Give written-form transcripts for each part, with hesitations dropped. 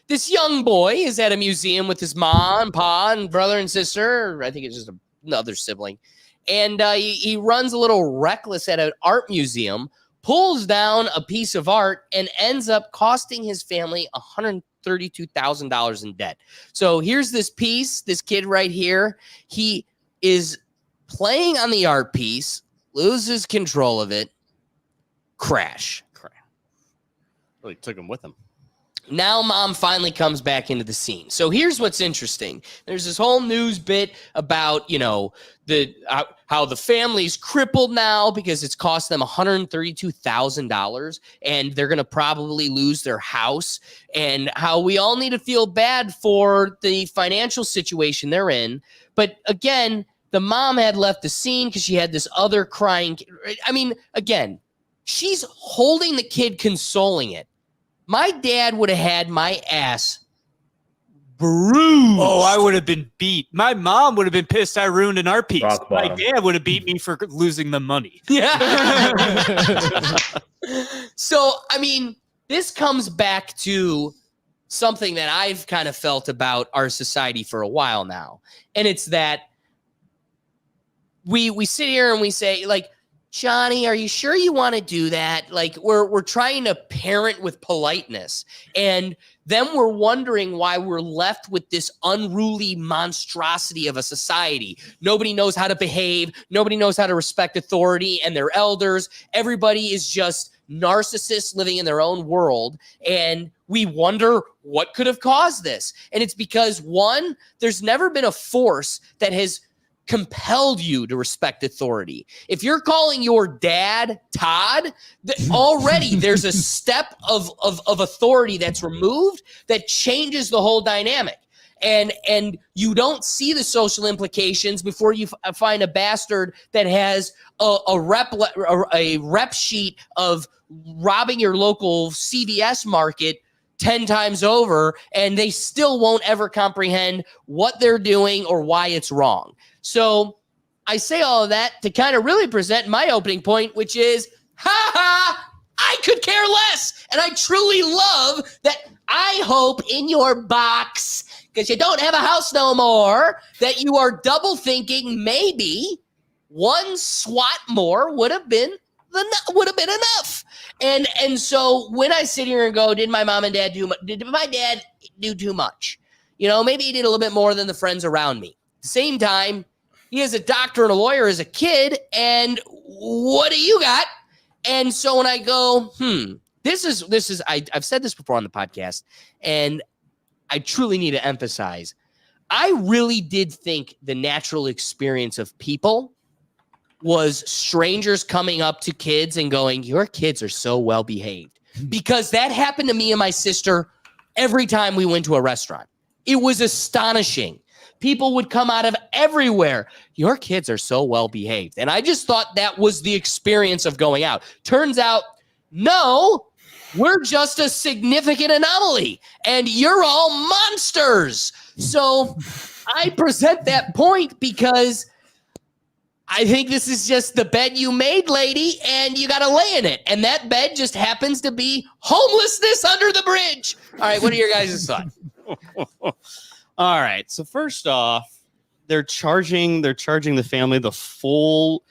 this young boy is at a museum with his mom and pa and brother and sister. I think it's just another sibling. And he runs a little reckless at an art museum, pulls down a piece of art, and ends up costing his family $132,000 in debt. So here's this piece, this kid right here. He is playing on the art piece, loses control of it, crash. Really took him with him. Now mom finally comes back into the scene. So here's what's interesting. There's this whole news bit about, how the family's crippled now because it's cost them $132,000 and they're going to probably lose their house, and how we all need to feel bad for the financial situation they're in. But again, the mom had left the scene because she had this other crying. I mean, again, she's holding the kid, consoling it. My dad would have had my ass bruised. Oh, I would have been beat. My mom would have been pissed I ruined an art piece. My dad would have beat me for losing the money. Yeah. So, I mean, this comes back to something that I've kind of felt about our society for a while now. And it's that we sit here and we say, like, Johnny, are you sure you want to do that? Like, we're trying to parent with politeness. And then we're wondering why we're left with this unruly monstrosity of a society. Nobody knows how to behave. Nobody knows how to respect authority and their elders. Everybody is just narcissists living in their own world. And we wonder what could have caused this. And it's because, one, there's never been a force that has compelled you to respect authority. If you're calling your dad Todd, already there's a step of authority that's removed that changes the whole dynamic. And you don't see the social implications before you find a bastard that has a rep sheet of robbing your local CVS market 10 times over, and they still won't ever comprehend what they're doing or why it's wrong. So I say all of that to kind of really present my opening point, which is, I could care less. And I truly love that. I hope in your box, because you don't have a house no more, that you are double thinking maybe one SWAT more would have been enough. And so when I sit here and go, did my mom and dad did my dad do too much? Maybe he did a little bit more than the friends around me. At the same time, he is a doctor and a lawyer as a kid, and what do you got? And so when I go, this is I've said this before on the podcast, and I truly need to emphasize, I really did think the natural experience of people was strangers coming up to kids and going, your kids are so well behaved. Because that happened to me and my sister every time we went to a restaurant. It was astonishing. People would come out of everywhere. Your kids are so well behaved. And I just thought that was the experience of going out. Turns out, no, we're just a significant anomaly. And you're all monsters. So I present that point because I think this is just the bed you made, lady, and you got to lay in it. And that bed just happens to be homelessness under the bridge. All right, what are your guys' thoughts? All right. So first off, they're charging the family the full,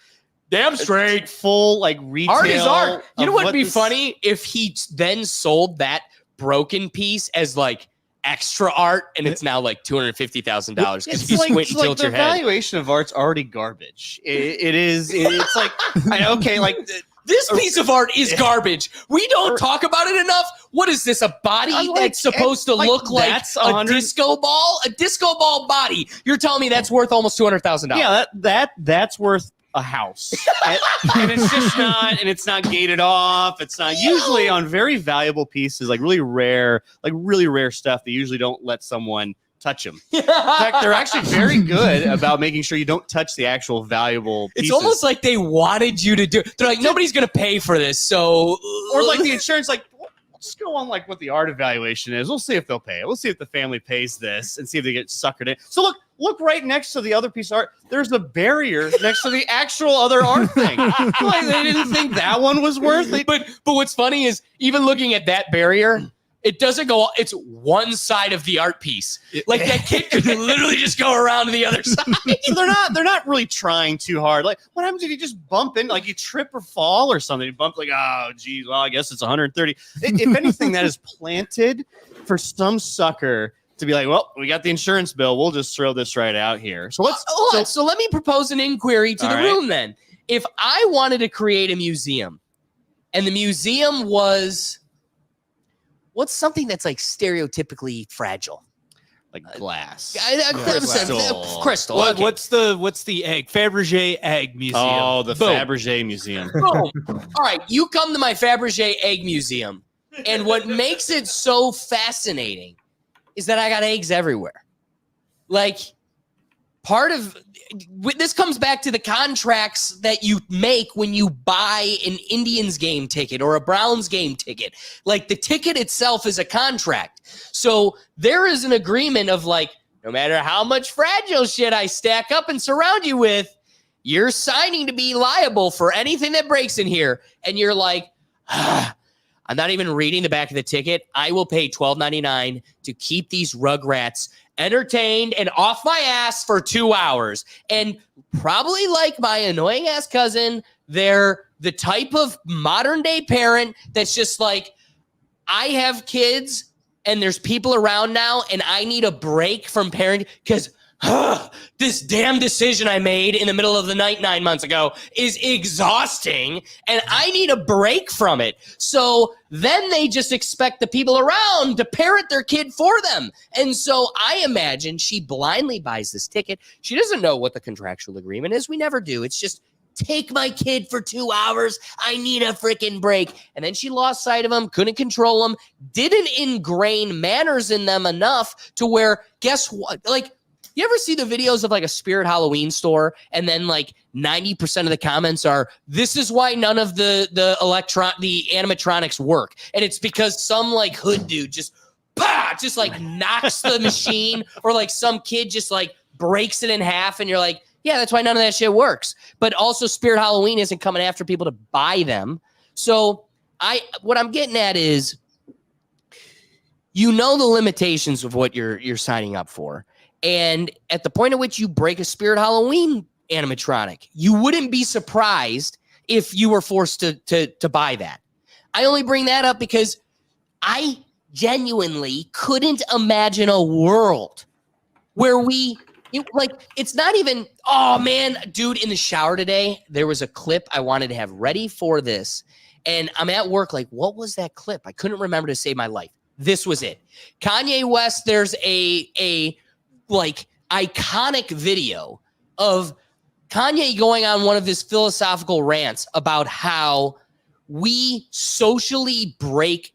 damn straight, full like retail. Art is art. You know what'd be funny if he then sold that broken piece as like extra art, and it's now like $250,000 because you squint and tilt your head. The valuation of art's already garbage. It is. It's like okay, like. This piece of art is garbage. We don't talk about it enough. What is this, a body that's supposed to look like a disco ball? A disco ball body. You're telling me that's worth almost $200,000. Yeah, that's worth a house. and it's just not, and it's not gated off. It's not usually on very valuable pieces, like really rare stuff. They usually don't let someone touch them. In fact, they're actually very good about making sure you don't touch the actual valuable pieces. It's almost like they wanted you to do it. They're like, nobody's going to pay for this, so... Or like the insurance, like, let's go on like what the art evaluation is. We'll see if they'll pay it. We'll see if the family pays this and see if they get suckered in. So look right next to the other piece of art. There's a barrier next to the actual other art thing. Like they didn't think that one was worth it. But what's funny is even looking at that barrier, It doesn't go. It's one side of the art piece. Like that kid could literally just go around to the other side. They're not really trying too hard. Like, what happens if you just bump in, like you trip or fall or something? You bump like, oh, geez, well, I guess it's 130. If anything, that is planted for some sucker to be like, well, we got the insurance bill. We'll just throw this right out here. So so let me propose an inquiry to the room then. If I wanted to create a museum, and the museum was, what's something that's like stereotypically fragile? Like glass. Crystal. Okay. What's the egg? Fabergé egg museum. Oh, the Fabergé museum. Boom. All right, you come to my Fabergé egg museum, and what makes it so fascinating is that I got eggs everywhere. Like, part of this comes back to the contracts that you make when you buy an Indians game ticket or a Browns game ticket. Like, the ticket itself is a contract. So there is an agreement of like, no matter how much fragile shit I stack up and surround you with, you're signing to be liable for anything that breaks in here. And you're like, I'm not even reading the back of the ticket. I will pay $12.99 to keep these rugrats entertained and off my ass for 2 hours. And probably like my annoying ass cousin, they're the type of modern day parent that's just like, I have kids and there's people around now and I need a break from parenting because this damn decision I made in the middle of the night 9 months ago is exhausting and I need a break from it. So then they just expect the people around to parent their kid for them. And so I imagine she blindly buys this ticket. She doesn't know what the contractual agreement is. We never do. It's just, take my kid for 2 hours. I need a freaking break. And then she lost sight of him, couldn't control him, didn't ingrain manners in them enough to where, guess what? Like, you ever see the videos of like a Spirit Halloween store and then like 90% of the comments are, this is why none of the animatronics work. And it's because some like hood dude just like knocks the machine or like some kid just like breaks it in half and you're like, yeah, that's why none of that shit works. But also Spirit Halloween isn't coming after people to buy them. So what I'm getting at is, you know the limitations of what you're signing up for. And at the point at which you break a Spirit Halloween animatronic, you wouldn't be surprised if you were forced to buy that. I only bring that up because I genuinely couldn't imagine a world where it's not even, oh man, dude, in the shower today, there was a clip I wanted to have ready for this. And I'm at work like, what was that clip? I couldn't remember to save my life. This was it. Kanye West, there's a like iconic video of Kanye going on one of his philosophical rants about how we socially break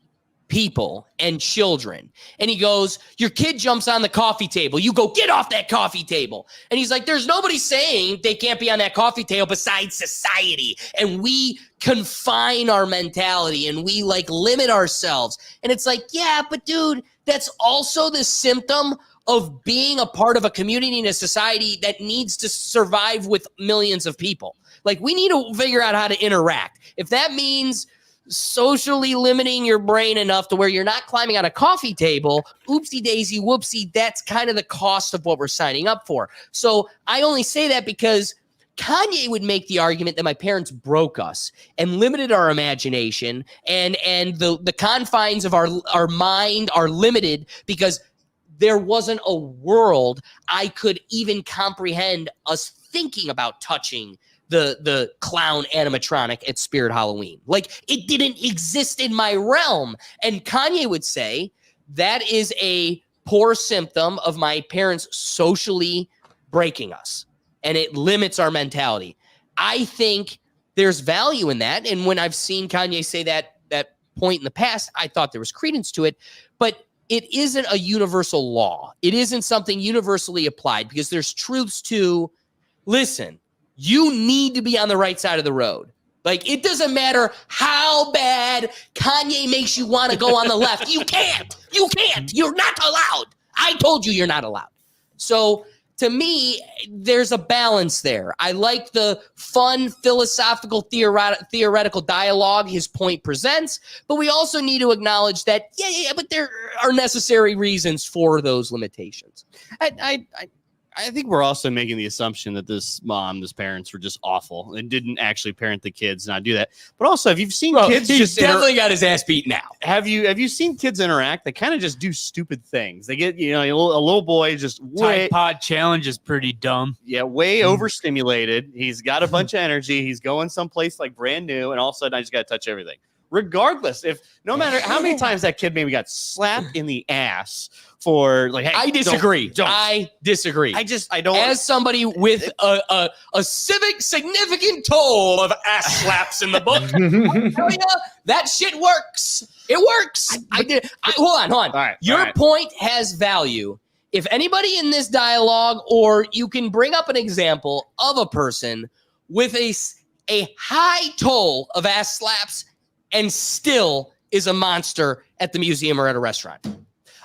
people and children. And he goes, your kid jumps on the coffee table. You go, get off that coffee table. And he's like, there's nobody saying they can't be on that coffee table besides society. And we confine our mentality and we like limit ourselves. And it's like, yeah, but dude, that's also the symptom of being a part of a community and a society that needs to survive with millions of people. Like, we need to figure out how to interact. If that means socially limiting your brain enough to where you're not climbing on a coffee table, oopsie daisy whoopsie, that's kind of the cost of what we're signing up for. So I only say that because Kanye would make the argument that my parents broke us and limited our imagination, and the confines of our mind are limited because there wasn't a world I could even comprehend us thinking about touching the clown animatronic at Spirit Halloween. Like, it didn't exist in my realm. And Kanye would say that is a poor symptom of my parents socially breaking us, and it limits our mentality. I think there's value in that. And when I've seen Kanye say that point in the past, I thought there was credence to it, but it isn't a universal law. It isn't something universally applied because there's truths to, listen, you need to be on the right side of the road. Like, it doesn't matter how bad Kanye makes you want to go on the left. You can't. You're not allowed. I told you you're not allowed. So to me, there's a balance there. I like the fun, philosophical, theoretical dialogue his point presents, but we also need to acknowledge that, but there are necessary reasons for those limitations. I think we're also making the assumption that this parents were just awful and didn't actually parent the kids, not do that. But also, have you seen kids he's definitely got his ass beat now. Have you seen kids interact? They kind of just do stupid things. They get, a little boy just Tide Pod challenge is pretty dumb. Yeah, way overstimulated. He's got a bunch of energy. He's going someplace like brand new, and all of a sudden I just got to touch everything. Regardless, no matter how many times that kid maybe got slapped in the ass for hey, I disagree. Don't. I disagree. I don't. As somebody with a civic significant toll of ass slaps in the book, I tell you, that shit works. It works. Hold on. All right, Your point has value. If anybody in this dialogue, or you can bring up an example of a person with a high toll of ass slaps and still is a monster at the museum or at a restaurant.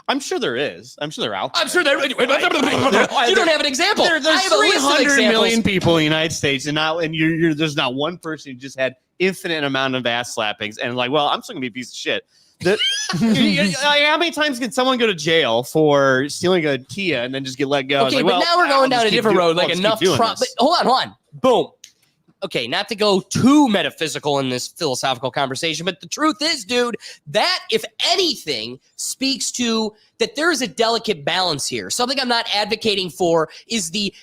I'm sure there is. I'm sure they're out there. I'm sure you don't have an example. There's I have a list of 300 million examples. people in the United States, and there's not one person who just had infinite amount of ass slappings and I'm still gonna be a piece of shit. How many times can someone go to jail for stealing a Kia and then just get let go? Okay, but now we're going down a different road. Enough Trump. But hold on. Boom. Okay, not to go too metaphysical in this philosophical conversation, but the truth is, dude, that, if anything, speaks to that there is a delicate balance here. Something I'm not advocating for is the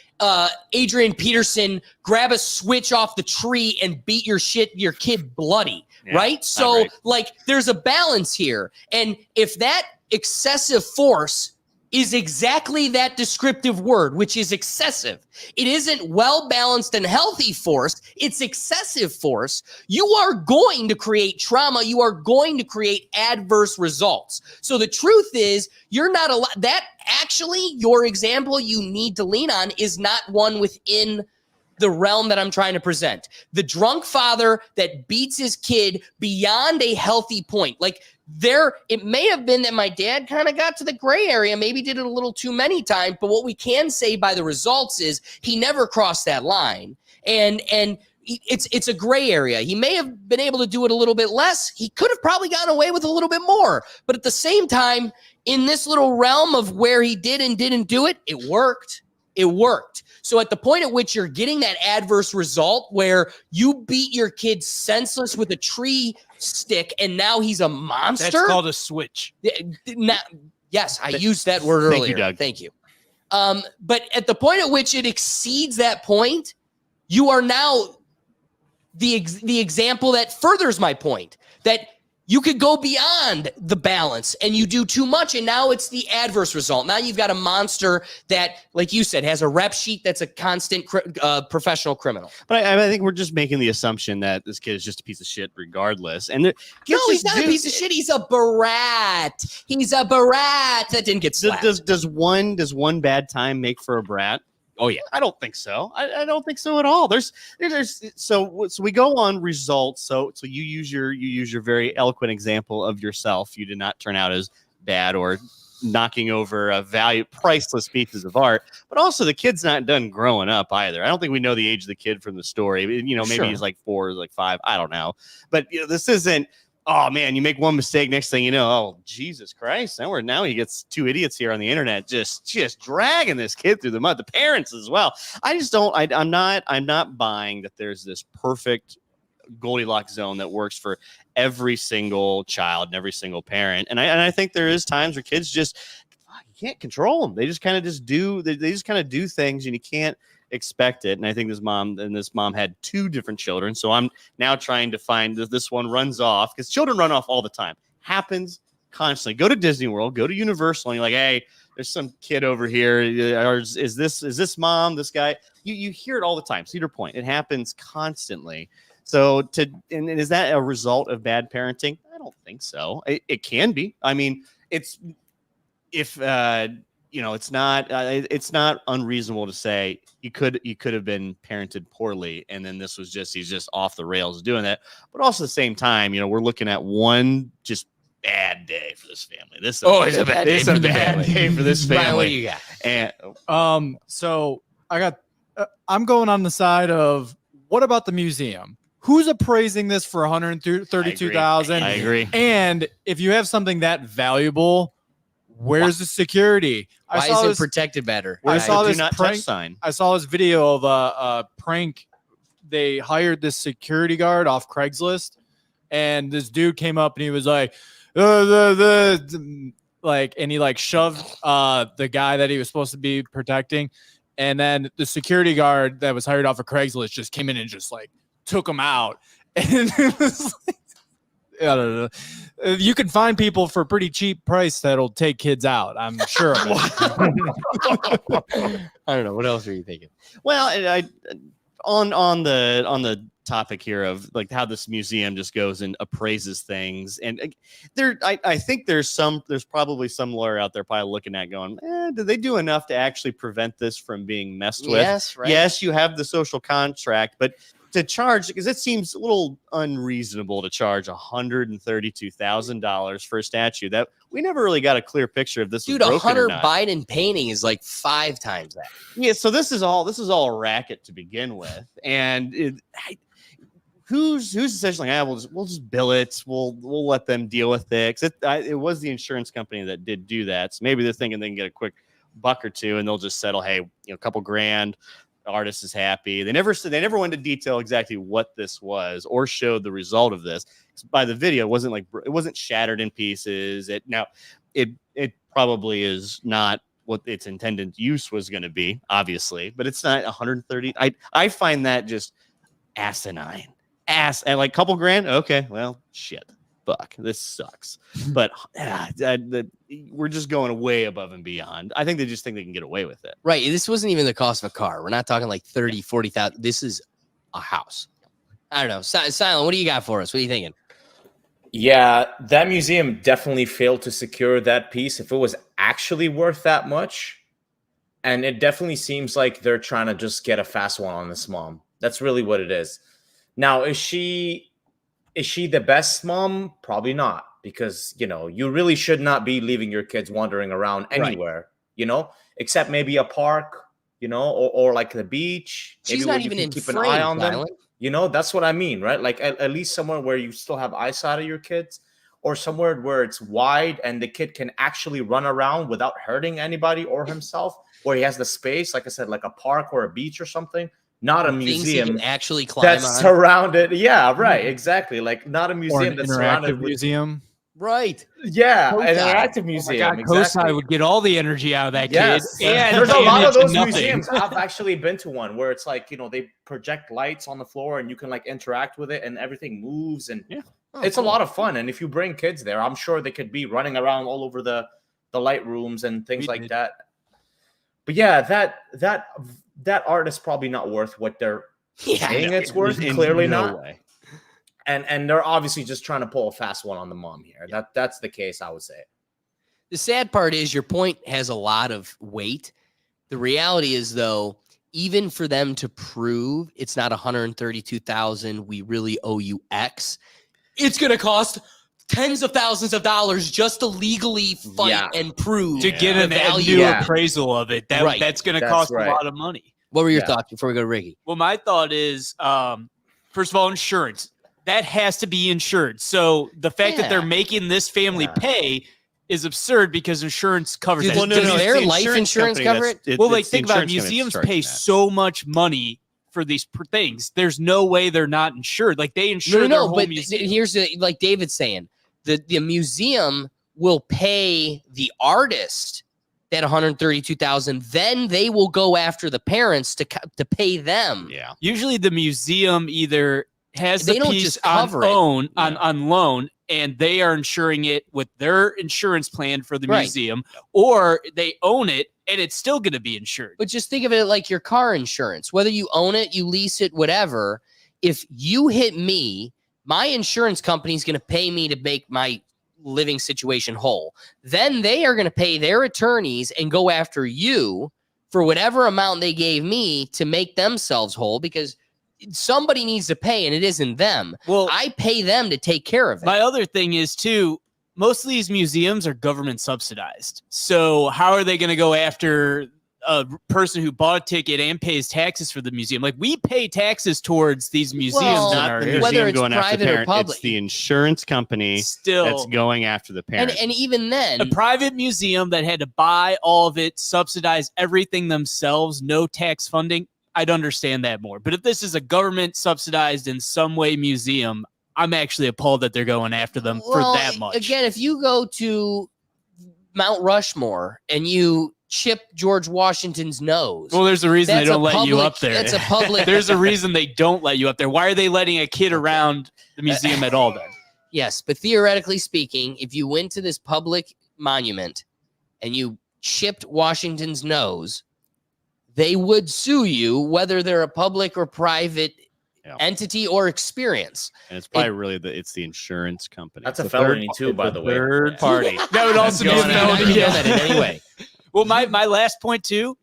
Adrian Peterson grab a switch off the tree and beat your kid bloody, right? So, there's a balance here. And if that excessive force is exactly that descriptive word, which is excessive. It isn't well-balanced and healthy force. It's excessive force. You are going to create trauma. You are going to create adverse results. So the truth is, you're not allowed. That actually, your example you need to lean on is not one within the realm that I'm trying to present. The drunk father that beats his kid beyond a healthy point. It may have been that my dad kind of got to the gray area, maybe did it a little too many times, but what we can say by the results is he never crossed that line. And it's a gray area. He may have been able to do it a little bit less. He could have probably gotten away with a little bit more. But at the same time, in this little realm of where he did and didn't do it, it worked. It worked. So at the point at which you're getting that adverse result where you beat your kid senseless with a tree stick and now he's a monster. That's called a switch. Yes, I used that word earlier. Thank you, Doug. Thank you. But at the point at which it exceeds that point, you are now the example that furthers my point, that you could go beyond the balance and you do too much, and now it's the adverse result. Now you've got a monster that, like you said, has a rep sheet that's a constant professional criminal. But I think we're just making the assumption that this kid is just a piece of shit regardless. And no, he's not a piece of shit. He's a brat. He's a brat that didn't get slapped. Does one bad time make for a brat? Oh yeah, I don't think so. I don't think so at all. So we go on results. So you use your very eloquent example of yourself. You did not turn out as bad or knocking over priceless pieces of art. But also the kid's not done growing up either. I don't think we know the age of the kid from the story. Maybe Sure. He's like 4, like 5. I don't know. But this isn't. Oh man, you make one mistake, next thing you know, oh Jesus Christ! Now he gets 2 idiots here on the internet just dragging this kid through the mud. The parents as well. I just don't. I'm not buying that there's this perfect Goldilocks zone that works for every single child and every single parent. And I think there is times where kids you can't control them. They just kind of do. They just kind of do things, and you can't expect it. And I think this mom had 2 different children, so I'm now trying to find this one runs off, because children run off all the time. Happens constantly. Go to Disney World, go to Universal, and you're like, hey, there's some kid over here, or is this mom, this guy? You hear it all the time. Cedar Point, it happens constantly. So and is that a result of bad parenting? I don't think so. It can be. I mean, it's not unreasonable to say you could have been parented poorly, and then this was he's just off the rails doing that. But also at the same time, we're looking at one just bad day for this family. It's a bad day for this family. Brian, what do you got? And So I'm going on the side of what about the museum? Who's appraising this for $132,000? I agree. And if you have something that valuable, where's the security? Why isn't protected better? I saw this do not prank touch sign. I saw this video of a prank. They hired this security guard off Craigslist, and this dude came up and he was like, and he like shoved the guy that he was supposed to be protecting, and then the security guard that was hired off of Craigslist just came in and just like took him out. And it was like, I don't know. You can find people for a pretty cheap price that'll take kids out. I'm sure of it. I don't know. What else are you thinking? Well, on the topic here of like how this museum just goes and appraises things, and I think there's probably some lawyer out there probably looking at going, did they do enough to actually prevent this from being messed with? Yes, right. Yes, you have the social contract, but to charge, because it seems a little unreasonable to charge $132,000 for a statue that we never really got a clear picture of this. Dude, a Hunter Biden painting is like 5 times that. Yeah, so this is all a racket to begin with, and who's essentially like, we'll just bill it, we'll let them deal with it. It was the insurance company that did do that, so maybe they're thinking they can get a quick buck or two, and they'll just settle. Hey, a couple grand. Artist is happy. They never went into detail exactly what this was or showed the result of this. By the video, it wasn't shattered in pieces. It probably is not what its intended use was going to be, obviously, but it's not 130. I find that just asinine. And like couple grand. Okay, well, shit. Fuck, this sucks. But we're just going way above and beyond. I think they just think they can get away with it. Right. This wasn't even the cost of a car. We're not talking like 30, 40,000. This is a house. I don't know. Silent, what do you got for us? What are you thinking? Yeah, that museum definitely failed to secure that piece if it was actually worth that much. And it definitely seems like they're trying to just get a fast one on this mom. That's really what it is. Now, is she the best mom? Probably not, because, you really should not be leaving your kids wandering around anywhere, except maybe a park, or like the beach. She's maybe not even in keep frame, an eye on them. Silent. That's what I mean, right? Like at least somewhere where you still have eyesight of your kids, or somewhere where it's wide and the kid can actually run around without hurting anybody or himself, where he has the space, like I said, like a park or a beach or something. Not a museum he can actually climb that's on. surrounded. Yeah, right. Exactly. Like not a museum that's surrounded with museum. Right. Yeah, an interactive museum. Kosai would get all the energy out of that kid. And there's a lot of those museums. I've actually been to one where it's like, they project lights on the floor and you can like interact with it and everything moves, and it's a lot of fun. And if you bring kids there, I'm sure they could be running around all over the light rooms and things like that. But yeah, that art is probably not worth what they're saying it's worth. Clearly not. Way. And they're obviously just trying to pull a fast one on the mom here. That's the case, I would say. The sad part is your point has a lot of weight. The reality is, though, even for them to prove it's not 132,000, we really owe you X, it's going to cost tens of thousands of dollars just to legally fight and prove to get a new appraisal of it. That's going to cost a lot of money. What were your thoughts before we go to Ricky? Well, my thought is, first of all, insurance. That has to be insured. So the fact that they're making this family pay is absurd because insurance covers that. Well, does their life insurance cover it? Think about it. Museums pay so much money for these things. There's no way they're not insured. Like they insure their whole museum. Here's like David's saying, the museum will pay the artist that 132,000. Then they will go after the parents to pay them. Yeah. Usually the museum either has they the don't piece just cover on loan, and they are insuring it with their insurance plan for the museum, or they own it and it's still going to be insured. But just think of it like your car insurance. Whether you own it, you lease it, whatever. If you hit me, my insurance company is going to pay me to make my living situation whole. Then they are going to pay their attorneys and go after you for whatever amount they gave me to make themselves whole, because somebody needs to pay and it isn't them. Well, I pay them to take care of it. My other thing is too, most of these museums are government subsidized. So how are they going to go after a person who bought a ticket and pays taxes for the museum? Like, we pay taxes towards these museums. Well, in Not our the area. Whether museum it's going after the private or parent. public. It's the insurance company Still, that's going after the parent. And even then, a private museum that had to buy all of it, subsidize everything themselves, no tax funding, I'd understand that more. But if this is a government subsidized in some way museum, I'm actually appalled that they're going after them for that much. Again, if you go to Mount Rushmore and you chip George Washington's nose, Well, there's a reason they that's don't a let you public- up there. That's a public. There's a reason they don't let you up there. Why are they letting a kid around the museum at all then? Yes, but theoretically speaking, if you went to this public monument and you chipped Washington's nose, they would sue you, whether they're a public or private entity or experience. And it's probably really it's the insurance company. That's a It's felony third- too, it's by a the way. Third party. That would also be a Going on. felony. That in any way. Well, my last point too,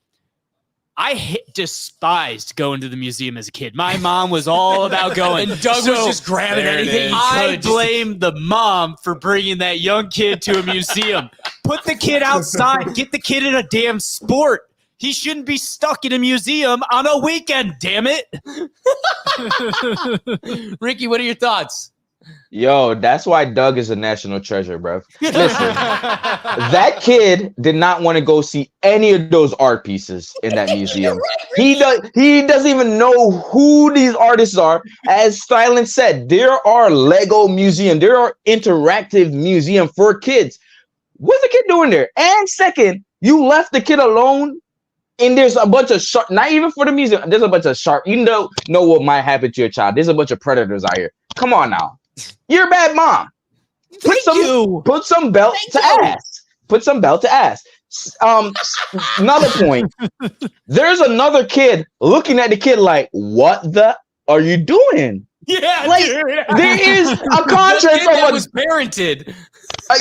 I despised going to the museum as a kid. My mom was all about going. And Doug was just grabbing there it anything is. he I could. blame the mom for bringing that young kid to a museum. Put the kid outside. Get the kid in a damn sport. He shouldn't be stuck in a museum on a weekend, damn it. Ricky, what are your thoughts? Yo, that's why Doug is a national treasure, bro. Listen, that kid did not want to go see any of those art pieces in that museum. He doesn't even know who these artists are. As Stylen said, there are Lego museum, there are interactive museum for kids. What's the kid doing there? And second, you left the kid alone. And there's a bunch of sharp, not even for the museum. There's a bunch of sharp. You know what might happen to your child. There's a bunch of predators out here. Come on now, you're a bad mom. Put some belt to ass. Put some belt to ass. Another point. There's another kid looking at the kid like, "What the are you doing?" Yeah, Like, there is a contrast That of was parented.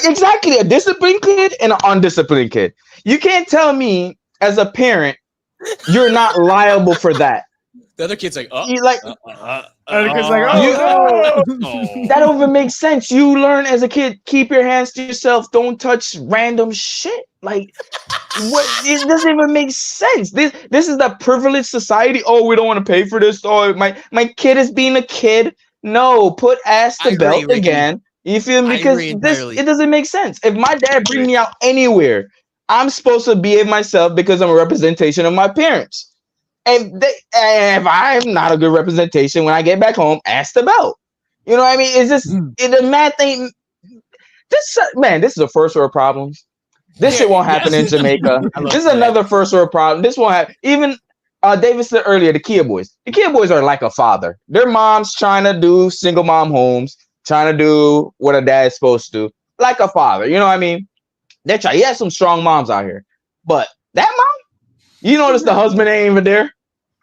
exactly a disciplined kid and an undisciplined kid. You can't tell me as a parent you're not liable for that. The other kid's like, oh. You like oh. that don't even make sense. You learn as a kid, keep your hands to yourself. Don't touch random shit. Like, what? It doesn't even make sense. This is the privileged society. Oh, we don't want to pay for this. Oh, my kid is being a kid. No, put ass to belt again. You feel me? Because it doesn't make sense. If my dad bring me out anywhere, I'm supposed to behave myself because I'm a representation of my parents. And if I'm not a good representation when I get back home, ask about. You know what I mean? It's just the math thing. This is a first world problem. This shit won't happen in Jamaica. This is another first world problem. This won't happen. Even David said earlier, the Kia boys. The Kia boys are like a father. Their mom's trying to do single mom homes, trying to do what a dad's supposed to do, like a father. You know what I mean? They try. He has some strong moms out here, but that mom, you notice the husband ain't even there.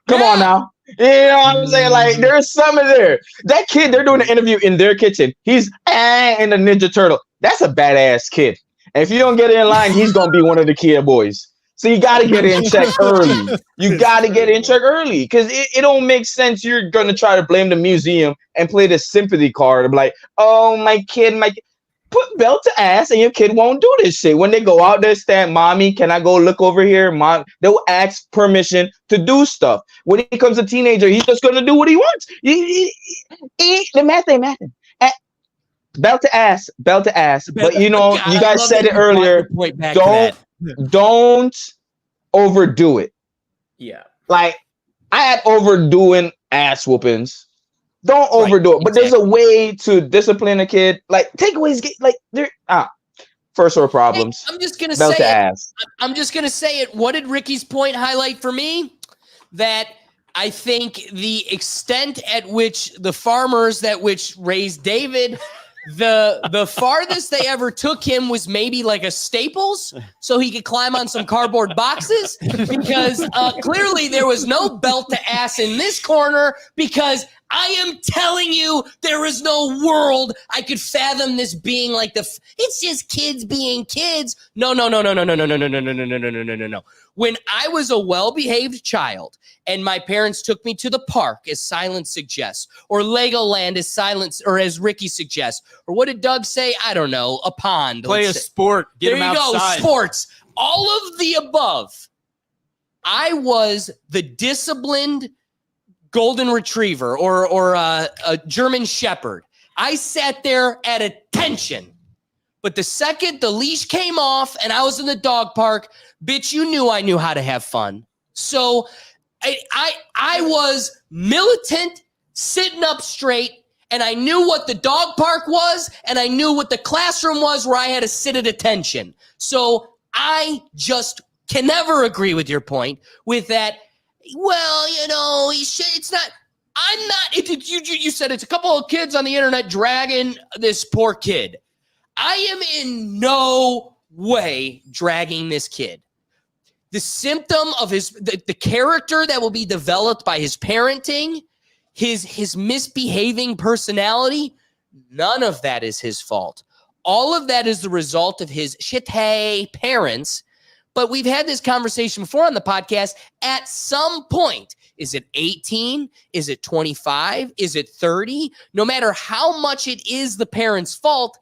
Come on now. You know what I'm saying? Like, there's something there. That kid, they're doing an interview in their kitchen. He's in the Ninja Turtle. That's a badass kid. And if you don't get in line, he's going to be one of the Kia boys. So you got to get in check early. You got to get in check early because it don't make sense. You're going to try to blame the museum and play the sympathy card. Be like, oh, my kid. Put belt to ass and your kid won't do this shit. When they go out there, stand, mommy, can I go look over here? Mom, they'll ask permission to do stuff. When he becomes a teenager, he's just gonna do what he wants. The math ain't mathing. Belt to ass. But you know, you guys said it earlier. Don't overdo it. Yeah. Like, I had overdoing ass whoopings. Don't overdo it, but there's a way to discipline a kid. Like, takeaways, like there. First world problems. I'm just gonna Belt say to it. ass. I'm just gonna say it. What did Ricky's point highlight for me? That I think the extent at which the farmers which raised David, the farthest they ever took him was maybe like a Staples, so he could climb on some cardboard boxes. Because clearly there was no belt to ass in this corner because I am telling you, there is no world I could fathom this being like it's just kids being kids. No. When I was a well-behaved child and my parents took me to the park, as Silence suggests, or Legoland, as Silence, or as Ricky suggests, or what did Doug say? I don't know, a pond. Play a sport. Get There them you go, outside. sports. All of the above. I was the disciplined golden retriever or a German shepherd. I sat there at attention. But the second the leash came off and I was in the dog park, bitch, you knew I knew how to have fun. So I was militant, sitting up straight, and I knew what the dog park was, and I knew what the classroom was where I had to sit at attention. So I just can never agree with your point with that. Well, it's not. I'm not. You said it's a couple of kids on the internet dragging this poor kid. I am in no way dragging this kid. The symptom of the character that will be developed by his parenting, his misbehaving personality, none of that is his fault. All of that is the result of his shitty parents. But we've had this conversation before on the podcast. At some point, is it 18? Is it 25? Is it 30? No matter how much it is the parents' fault,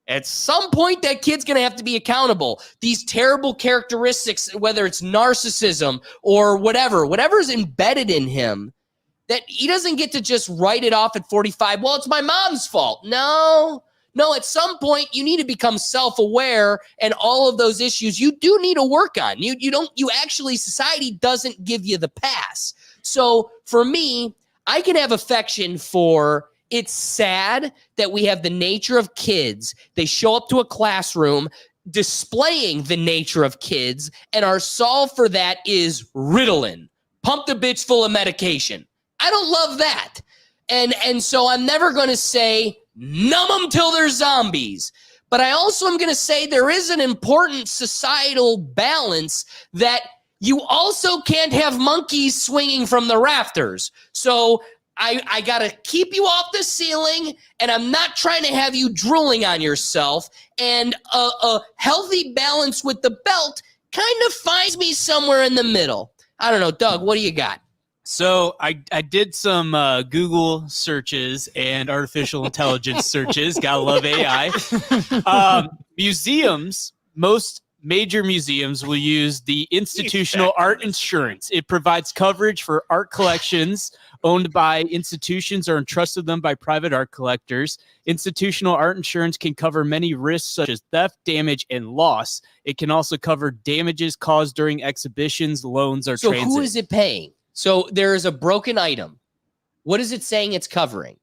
at some point that kid's going to have to be accountable. These terrible characteristics, whether it's narcissism or whatever's embedded in him, that he doesn't get to just write it off at 45. Well, it's my mom's fault. No, at some point you need to become self-aware, and all of those issues you do need to work on. Society doesn't give you the pass. So for me, I can have affection for, it's sad that we have the nature of kids. They show up to a classroom displaying the nature of kids, and our solve for that is Ritalin. Pump the bitch full of medication. I don't love that. And so I'm never going to say numb them till they're zombies. But I also am going to say there is an important societal balance that you also can't have monkeys swinging from the rafters. So I got to keep you off the ceiling, and I'm not trying to have you drooling on yourself. And a healthy balance with the belt kind of finds me somewhere in the middle. I don't know. Doug, what do you got? So I did some Google searches and artificial intelligence searches. Gotta love AI. Museums, most major museums will use the institutional art insurance. It provides coverage for art collections owned by institutions or entrusted them by private art collectors. Institutional art insurance can cover many risks such as theft, damage, and loss. It can also cover damages caused during exhibitions, loans, or transit. So who is it paying? So there is a broken item. What is it saying it's covering?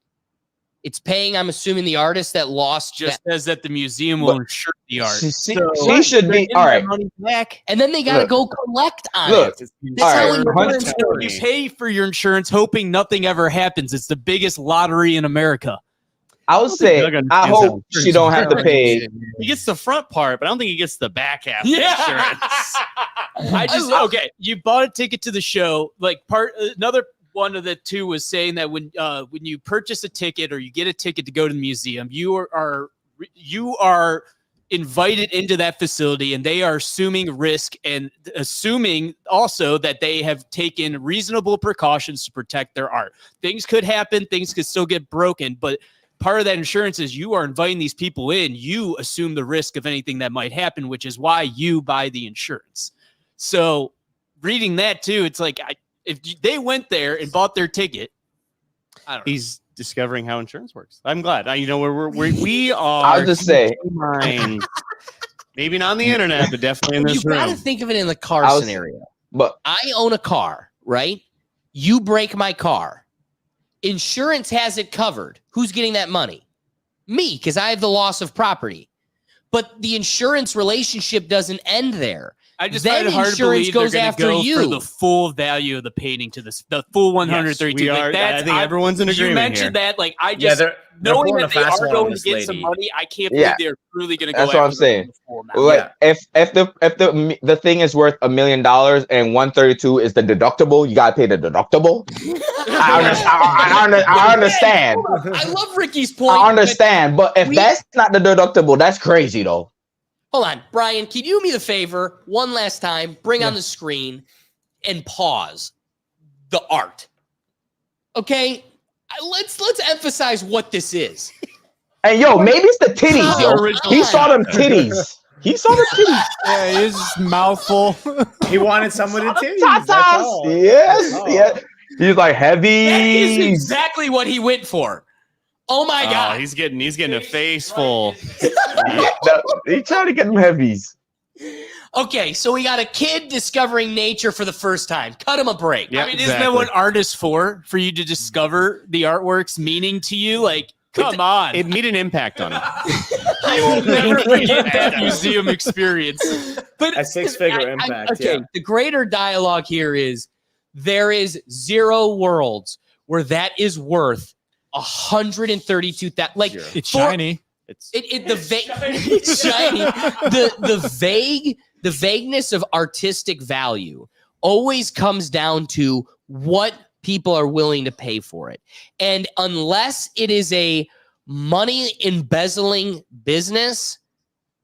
It's paying, I'm assuming, the artist that lost. Just says that the museum will insure the art. She should be all right. Money back. And then they got to go collect on Look, it. all That's how right, insurance You pay for your insurance hoping nothing ever happens. It's the biggest lottery in America. I would say, I hope she don't have to pay. He gets the front part, but I don't think he gets the back half. Yeah. Okay. You bought a ticket to the show. Like another one of the two was saying that when you purchase a ticket or you get a ticket to go to the museum, you are invited into that facility, and they are assuming risk and assuming also that they have taken reasonable precautions to protect their art. Things could happen. Things could still get broken, but part of that insurance is you are inviting these people in. You assume the risk of anything that might happen, which is why you buy the insurance. So reading that too, it's like if they went there and bought their ticket, I don't know. He's discovering how insurance works. I'm glad. We are. I'll just say, maybe not on the internet, but definitely in this You got to room. think of it in the car scenario. but I own a car, right? You break my car. Insurance has it covered. Who's getting that money? Me, because I have the loss of property. But the insurance relationship doesn't end there. I just then find it hard to insurance believe they're goes going to after go you. for the full value of the painting to the full 132. Yes, we are. I think everyone's in agreement You mentioned here. that, like I Yeah, just they're knowing pulling that a they fast are one on going to this get some lady. money, I can't Yeah. believe they're truly going to go That's after what I'm saying. the full amount. Like if the thing is worth $1 million and 132 is the deductible, you gotta pay the deductible. I understand. I love Ricky's point. I understand, but if that's not the deductible, that's crazy though. Hold on, Brian, can you do me the favor one last time? Bring on the screen and pause the art. Okay? Let's emphasize what this is. And yo, maybe it's the titties, yo. Original He saw them titties. He saw the titties. Yeah, his mouthful. He wanted someone to titties. Tatas. That's all. Yes. That's all. Yeah. He's like heavy. That is exactly what he went for. Oh my God. He's getting a face full. He trying to get them heavies. Okay, so we got a kid discovering nature for the first time. Cut him a break. Yeah, I mean, isn't that what art is for you to discover the artwork's meaning to you? Like, come on. It made an impact on him. I will never forget that museum experience. But A six-figure impact, okay, yeah. the greater dialogue here is there is zero worlds where that is worth 132,000. Like It's shiny. It's it's shiny. The vagueness of artistic value always comes down to what people are willing to pay for it. And unless it is a money embezzling business,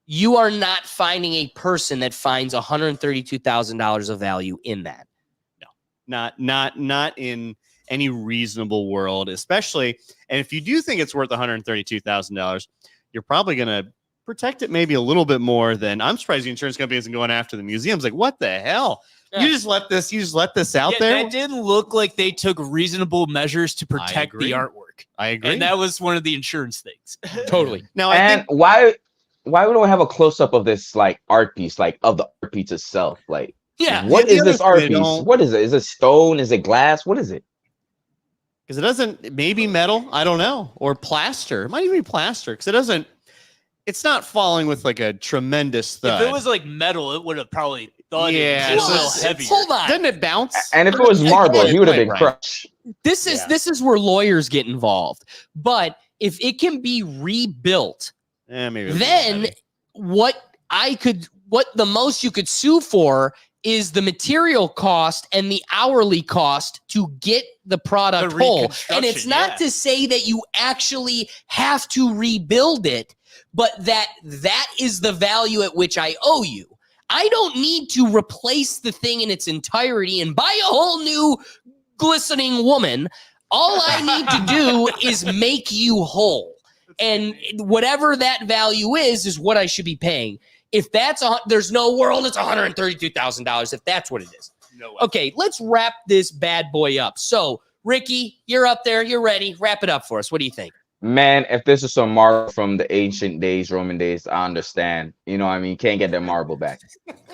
you are not finding a person that finds $132,000 of value in that. not in any reasonable world, especially. And if you do think it's worth $132,000, you're probably going to protect it maybe a little bit more than. I'm surprised the insurance company isn't going after the museums. Like, what the hell? Yeah. You just let this out there. That didn't look like they took reasonable measures to protect the agree. artwork. I agree. And that was one of the insurance things. Totally. Now, I And think why we don't have a close up of this like art piece, like of the art piece itself? Like, Yeah. what the is this other art thing piece? they don't- What is it? Is it stone? Is it glass? What is it? because it doesn't, maybe metal, I don't know, or plaster. It might even be plaster because it doesn't. It's not falling with like a tremendous thud. If it was like metal, it would have probably thudded. Yeah, It's a so little it's- heavier. Hold on. Doesn't it bounce? And if it was marble, he would have been Right. crushed. This is where lawyers get involved. But if it can be rebuilt, Maybe it was then heavy. what the most you could sue for is the material cost and the hourly cost to get the product The whole. And reconstruction, it's not yeah. to say that you actually have to rebuild it, but that is the value at which I owe you. I don't need to replace the thing in its entirety and buy a whole new glistening woman. All I need to do is make you whole. And whatever that value is what I should be paying. If there's no world, it's $132,000 if that's what it is. No way. Okay, let's wrap this bad boy up. So, Ricky, you're up there. You're ready. Wrap it up for us. What do you think? Man, if this is some marble from the ancient days, Roman days, I understand. You know what I mean? Can't get that marble back.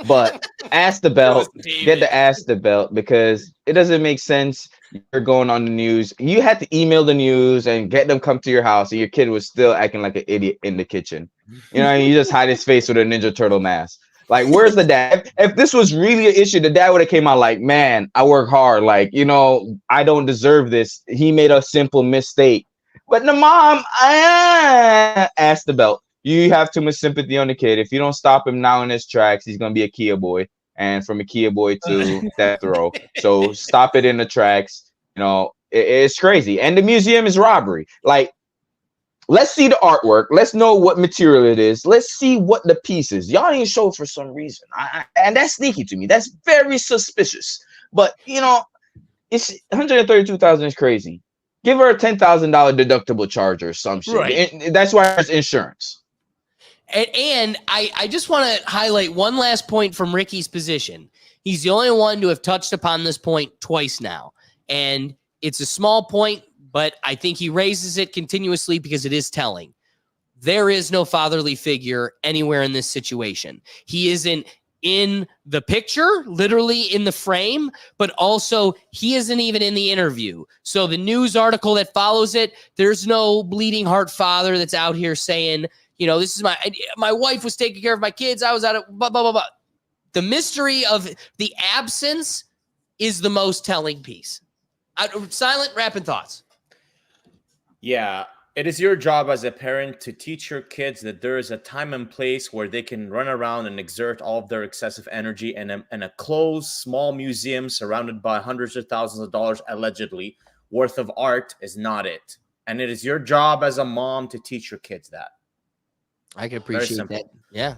But ask the belt. Get the ask the belt because it doesn't make sense. You're going on the news. You had to email the news and get them come to your house, and your kid was still acting like an idiot in the kitchen. You know what I mean? You just hide his face with a Ninja Turtle mask. Like, where's the dad? If this was really an issue, the dad would have came out like, man, I work hard. Like, you know, I don't deserve this. He made a simple mistake. But the mom, ask the belt. You have too much sympathy on the kid. If you don't stop him now in his tracks, he's going to be a Kia boy. And from a Kia boy to death row. So stop it in the tracks. You know, it's crazy. And the museum is robbery. Like, let's see the artwork. Let's know what material it is. Let's see what the piece is. Y'all ain't show for some reason. And that's sneaky to me. That's very suspicious. But, you know, it's 132,000 is crazy. Give her a $10,000 deductible charge or some shit. Right. That's why it's insurance. And I just want to highlight one last point from Ricky's position. He's the only one to have touched upon this point twice now. And it's a small point, but I think he raises it continuously because it is telling. There is no fatherly figure anywhere in this situation. He isn't in the picture, literally in the frame, but also he isn't even in the interview. So the news article that follows it, there's no bleeding heart father that's out here saying, you know, this is my wife was taking care of my kids. I was out of blah, blah, blah, blah. The mystery of the absence is the most telling piece. Silent, rapid thoughts. Yeah, it is your job as a parent to teach your kids that there is a time and place where they can run around and exert all of their excessive energy, and a closed, small museum surrounded by hundreds of thousands of dollars, allegedly, worth of art is not it. And it is your job as a mom to teach your kids that. I can appreciate that. Yeah.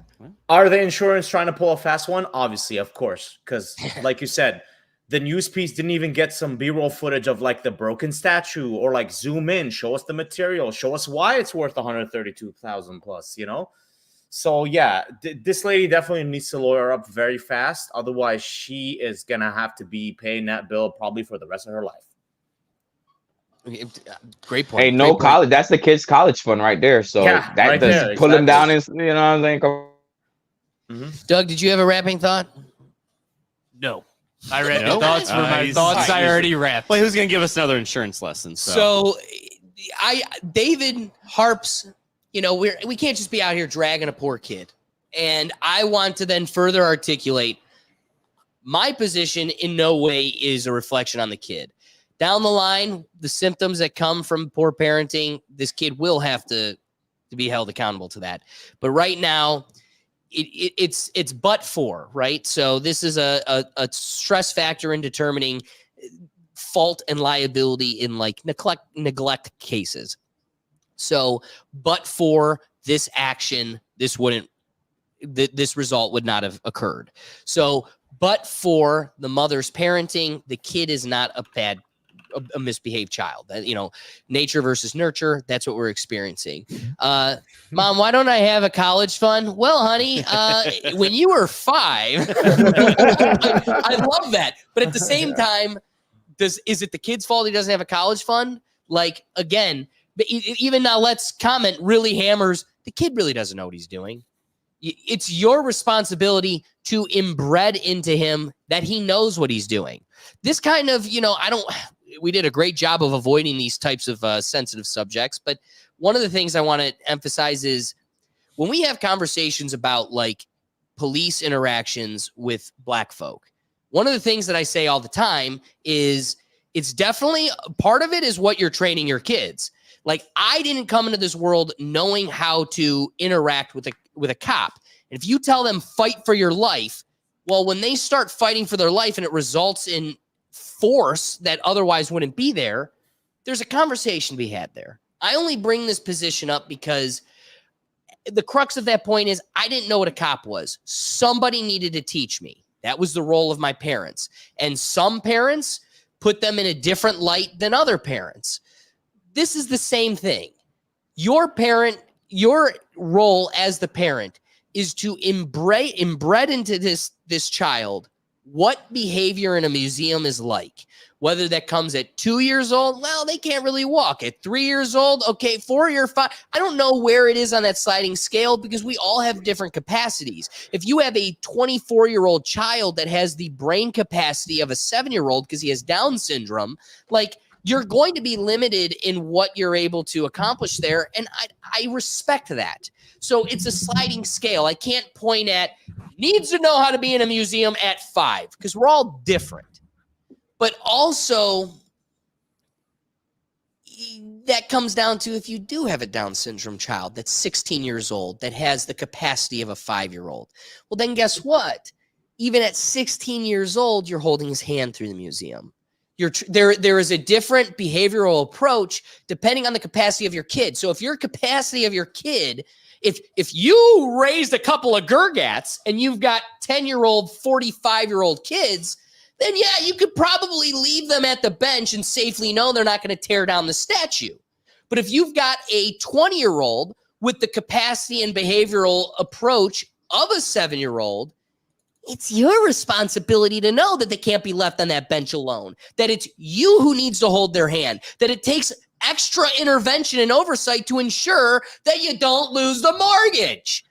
Are the insurance trying to pull a fast one? Obviously, of course. Because, like you said, the news piece didn't even get some B-roll footage of like the broken statue, or like zoom in, show us the material, show us why it's worth 132,000 plus, you know? So yeah, this lady definitely needs to lawyer up very fast. Otherwise, she is going to have to be paying that bill probably for the rest of her life. Great point. Hey, no college. That's the kid's college fund right there. So Yeah, that right does there, pull him down. exactly. And you know what I'm saying? Doug, did you have a wrapping thought? No. I read No? the thoughts for my He's- thoughts. I already wrapped. Well, who's going to give us another insurance lesson? So David harps, you know, we can't just be out here dragging a poor kid. And I want to then further articulate my position in no way is a reflection on the kid. Down the line, the symptoms that come from poor parenting, this kid will have to be held accountable to that. But right now, it's but for, right? So this is a stress factor in determining fault and liability in like neglect cases. So, but for this action, this result would not have occurred. So, but for the mother's parenting, the kid is not a misbehaved child. You know, nature versus nurture. That's what we're experiencing. Mom, why don't I have a college fund? Well, honey, when you were 5, I love that. But at the same time, is it the kid's fault he doesn't have a college fund? Like, again, even now, let's comment really hammers. The kid really doesn't know what he's doing. It's your responsibility to embed into him that he knows what he's doing. This kind of, you know, we did a great job of avoiding these types of sensitive subjects. But one of the things I want to emphasize is when we have conversations about like police interactions with Black folk, one of the things that I say all the time is it's definitely part of it is what you're training your kids. Like, I didn't come into this world knowing how to interact with a cop. And if you tell them fight for your life, well, when they start fighting for their life and it results in force that otherwise wouldn't be there, there's a conversation to be had there. I only bring this position up because the crux of that point is I didn't know what a cop was. Somebody needed to teach me. That was the role of my parents. And some parents put them in a different light than other parents. This is the same thing. Your role as the parent is to embed into this child what behavior in a museum is like. Whether that comes at 2 years old, well, they can't really walk. At 3 years old, okay, 4 or 5. I don't know where it is on that sliding scale because we all have different capacities. If you have a 24-year-old child that has the brain capacity of a 7-year-old because he has Down syndrome, like, you're going to be limited in what you're able to accomplish there. And I respect that. So it's a sliding scale. I can't point at needs to know how to be in a museum at 5 because we're all different. But also, that comes down to if you do have a Down syndrome child that's 16 years old that has the capacity of a 5-year-old, well, then guess what? Even at 16 years old, you're holding his hand through the museum. There is a different behavioral approach depending on the capacity of your kid. So if your capacity of your kid, if you raised a couple of Gergats and you've got 10-year-old, 45-year-old kids, then yeah, you could probably leave them at the bench and safely know they're not going to tear down the statue. But if you've got a 20-year-old with the capacity and behavioral approach of a 7-year-old, it's your responsibility to know that they can't be left on that bench alone, that it's you who needs to hold their hand, that it takes extra intervention and oversight to ensure that you don't lose the mortgage.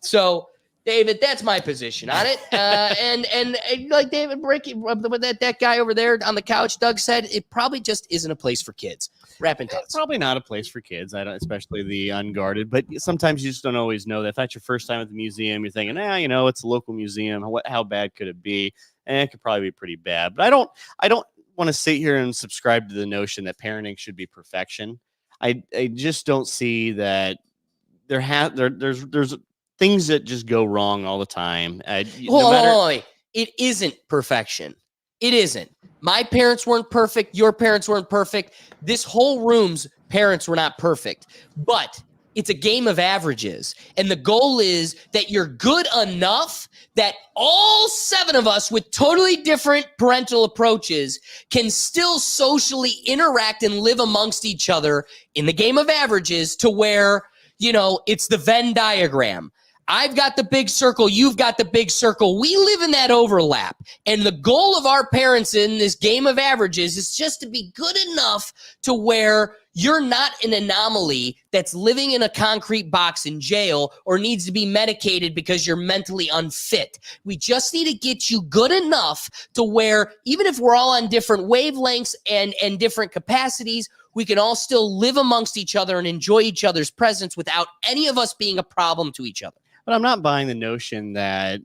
So David, that's my position on it. And like David breaking that guy over there on the couch, Doug said, it probably just isn't a place for kids. Rapping It's thoughts. probably not a place for kids, especially the unguarded. But sometimes you just don't always know that. If that's your first time at the museum, you're thinking, it's a local museum. How bad could it be? And it could probably be pretty bad. But I don't want to sit here and subscribe to the notion that parenting should be perfection. I just don't see that there's things that just go wrong all the time. It isn't perfection. It isn't. My parents weren't perfect. Your parents weren't perfect. This whole room's parents were not perfect. But it's a game of averages. And the goal is that you're good enough that all 7 of us with totally different parental approaches can still socially interact and live amongst each other in the game of averages to where, it's the Venn diagram. I've got the big circle. You've got the big circle. We live in that overlap. And the goal of our parents in this game of averages is just to be good enough to where you're not an anomaly that's living in a concrete box in jail or needs to be medicated because you're mentally unfit. We just need to get you good enough to where even if we're all on different wavelengths and different capacities, we can all still live amongst each other and enjoy each other's presence without any of us being a problem to each other. But I'm not buying the notion that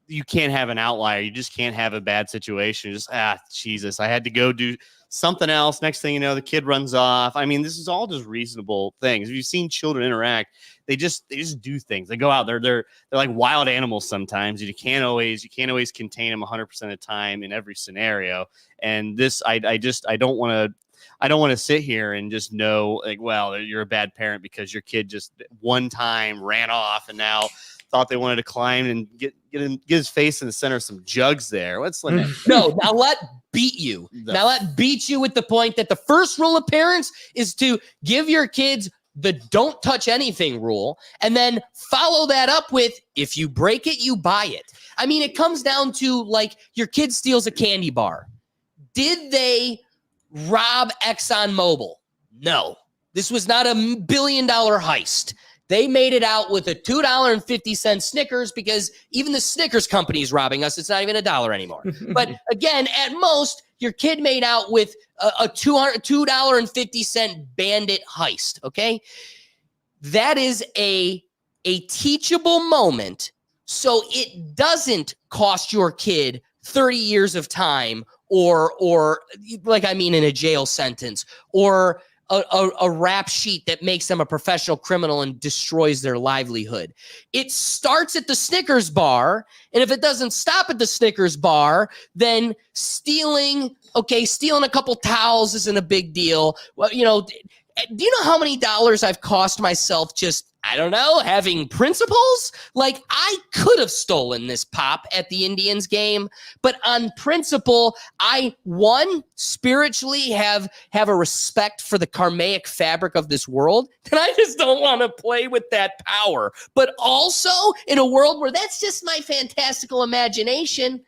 you can't have an outlier. You just can't have a bad situation. Just, Jesus, I had to go do something else. Next thing you know, the kid runs off. I mean, this is all just reasonable things. If you've seen children interact, they just do things. They go out. They're like wild animals sometimes. You can't always contain them 100% of the time in every scenario. And this, I don't want to sit here and just know, like, well, you're a bad parent because your kid just one time ran off and now thought they wanted to climb and get his face in the center of some jugs there. What's the next? No, now let beat you. Now let beat you with the point that the first rule of parents is to give your kids the don't touch anything rule, and then follow that up with, if you break it, you buy it. I mean, it comes down to, like, your kid steals a candy bar. Did they rob ExxonMobil? No. This was not $1 billion heist. They made it out with a $2.50 Snickers because even the Snickers company is robbing us. It's not even $1 anymore. But again, at most, your kid made out with a $2.50 bandit heist, okay? That is a teachable moment, so it doesn't cost your kid 30 years of time or in a jail sentence, or a rap sheet that makes them a professional criminal and destroys their livelihood. It starts at the Snickers bar, and if it doesn't stop at the Snickers bar, then stealing a couple towels isn't a big deal. Well, do you know how many dollars I've cost myself just, having principles? Like, I could have stolen this pop at the Indians game, but on principle, I, spiritually have a respect for the karmic fabric of this world, and I just don't want to play with that power. But also, in a world where that's just my fantastical imagination,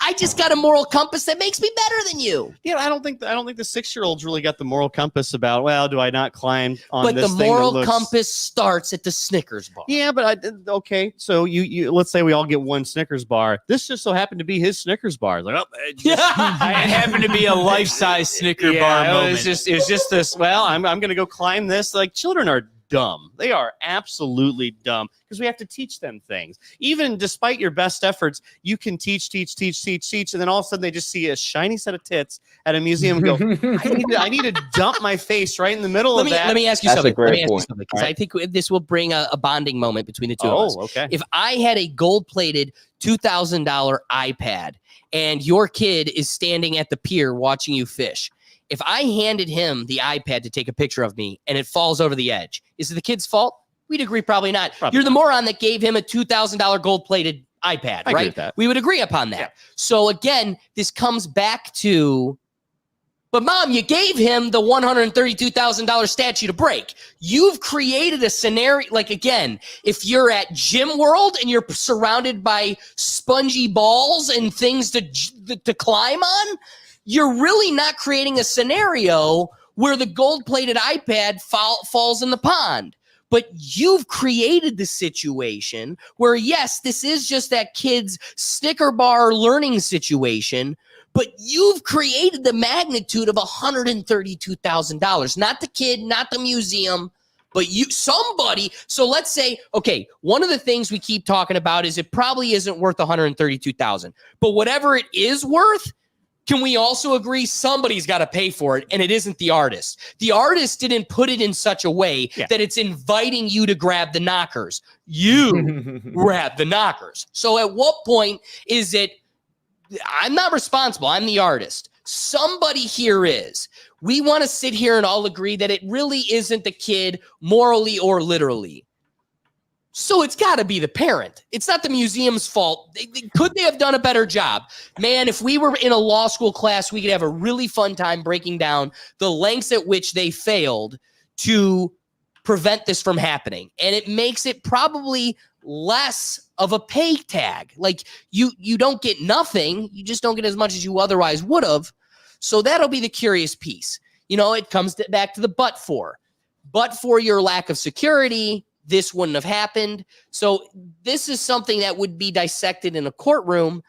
I just got a moral compass that makes me better than you. Yeah, I don't think the 6-year-olds really got the moral compass about, well, do I not climb on but this thing? But the moral compass starts at the Snickers bar. Yeah, but okay. So you let's say we all get one Snickers bar. This just so happened to be his Snickers bar. Like, it happened to be a life-size Snicker bar moment. It was just this. Well, I'm going to go climb this. Like, children are dumb. They are absolutely dumb because we have to teach them things. Even despite your best efforts, you can teach, and then all of a sudden they just see a shiny set of tits at a museum and go, I need to dump my face right in the middle of that. Let me ask you That's something. a great point. Because I think this will bring a bonding moment between the two of us. Oh, okay. If I had a gold-plated $2,000 iPad and your kid is standing at the pier watching you fish, if I handed him the iPad to take a picture of me and it falls over the edge, is it the kid's fault? We'd agree probably not. You're the moron that gave him a $2,000 gold-plated iPad, I agree right? with that. We would agree upon that. Yeah. So again, this comes back to, but Mom, you gave him the $132,000 statue to break. You've created a scenario, like, again, if you're at Gym World and you're surrounded by spongy balls and things to climb on, you're really not creating a scenario where the gold-plated iPad falls in the pond. But you've created the situation where, yes, this is just that kid's Snicker bar learning situation, but you've created the magnitude of $132,000. Not the kid, not the museum, but somebody. So let's say, okay, one of the things we keep talking about is it probably isn't worth $132,000. But whatever it is worth, can we also agree somebody's got to pay for it, and it isn't the artist? The artist didn't put it in such a way that it's inviting you to grab the knockers. You grab the knockers. So at what point is it, I'm not responsible, I'm the artist. Somebody here is. We want to sit here and all agree that it really isn't the kid morally or literally. So it's got to be the parent. It's not the museum's fault. Could they have done a better job? Man, if we were in a law school class, we could have a really fun time breaking down the lengths at which they failed to prevent this from happening. And it makes it probably less of a pay tag. Like you don't get nothing. You just don't get as much as you otherwise would have. So that'll be the curious piece. It comes back to the but for your lack of security, this wouldn't have happened. So this is something that would be dissected in a courtroom,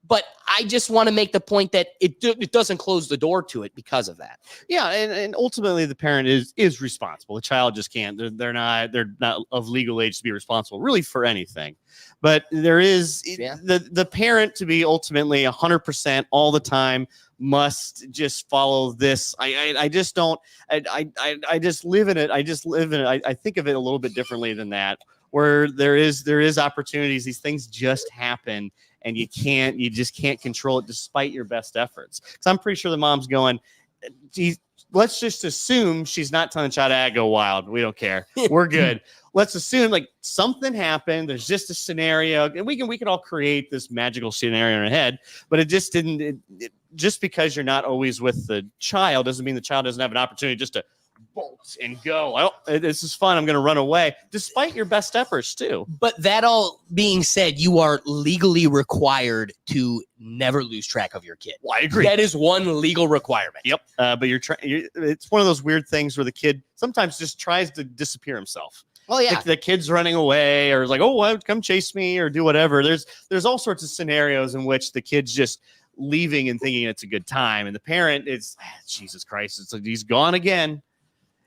but I just want to make the point that it doesn't close the door to it because of that. Yeah, and ultimately the parent is responsible. The child just can't. They're not of legal age to be responsible really for anything. But there is the parent to be ultimately 100% all the time must just follow this. I just don't. I just live in it. I think of it a little bit differently than that, where there is opportunities. These things just happen, and you just can't control it despite your best efforts. Because I'm pretty sure the mom's going, let's just assume she's not telling the child, go wild. We don't care. We're good. Let's assume like something happened. There's just a scenario, and we can all create this magical scenario in our head, but it just didn't. Just because you're not always with the child doesn't mean the child doesn't have an opportunity just to bolt and go. This is fun. I'm going to run away, despite your best efforts too. But that all being said, you are legally required to never lose track of your kid. Well, I agree. That is one legal requirement. Yep. But it's one of those weird things where the kid sometimes just tries to disappear himself. Oh yeah, the kid's running away, or like, come chase me, or do whatever. There's all sorts of scenarios in which the kid's just leaving and thinking it's a good time, and the parent is Jesus Christ, it's like he's gone again.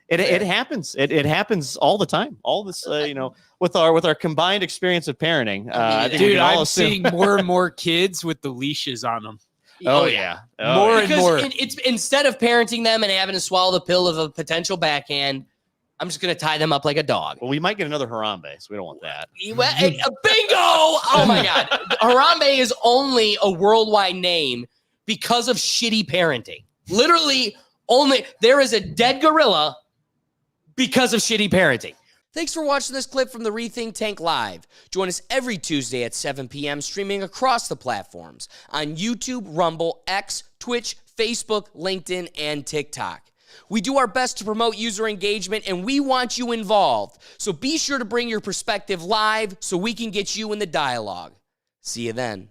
It happens. It happens all the time. All this, with our combined experience of parenting. I think dude, I'm seeing more and more kids with the leashes on them. Oh yeah, more and more. It's instead of parenting them and having to swallow the pill of a potential backhand, I'm just going to tie them up like a dog. Well, we might get another Harambe, so we don't want that. Bingo! Oh, my God. Harambe is only a worldwide name because of shitty parenting. Literally, there is a dead gorilla because of shitty parenting. Thanks for watching this clip from the Rethink Tank Live. Join us every Tuesday at 7 p.m. streaming across the platforms on YouTube, Rumble, X, Twitch, Facebook, LinkedIn, and TikTok. We do our best to promote user engagement, and we want you involved. So be sure to bring your perspective live so we can get you in the dialogue. See you then.